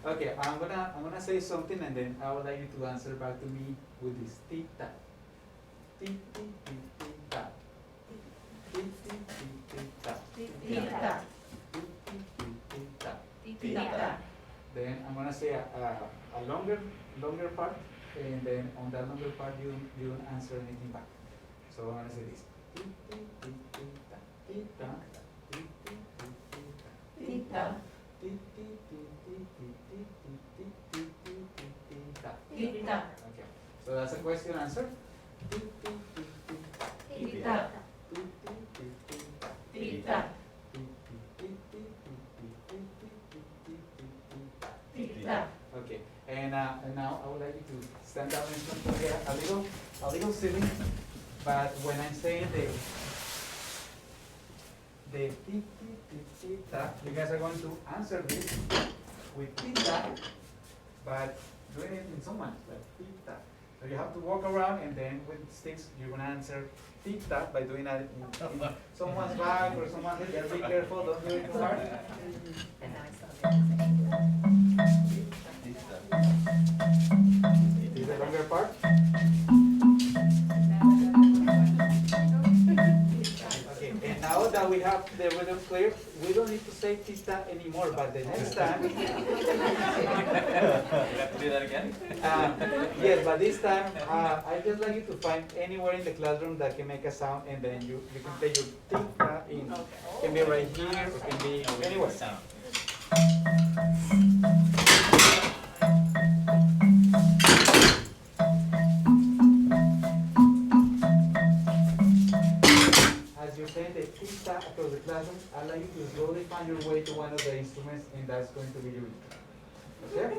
Okay, I'm gonna say something and then I would like you to answer back to me with this tic tac. Tic tic tic tic tac. Tic tic tic tic tac. Tita. Tic tic tic tic tac. Tita. Then I'm gonna say a longer part, and then on that longer part you don't answer anything back. So I'm gonna say this. Tic tic tic tic tac. Tic tac. Tic tic tic tic tac. Tita. Tic tic tic tic tic tic tic tic tic tic tic tac. Tita. Okay. So that's a question answer. Tic tic tic tic tac. Tita. Tic tic tic tic tac. Tita. Tic tic tic tic tic tic tic tic tic tic tic tic tac. Tita. Okay, and now I would like you to stand up and something here a little silly, but when I'm saying the tick tick tick tick tac, you guys are going to answer this with tick tac, but doing it in someone like tick tac. So you have to walk around and then with sticks you're gonna answer tick tac by doing that in someone's back or someone's head. Just be careful, don't do it too hard. And now I saw Is the longer part? Okay, and now that we have the rhythm clear, we don't need to say tita anymore, but the next time, We have to do that again? yes, but this time, I just like you to find anywhere in the classroom that can make a sound, and then you can play your tita in. It can be right here, it can be anywhere. Sound. As you're saying the tita across the classroom, I'd like you to slowly find your way to one of the instruments, and that's going to be your okay?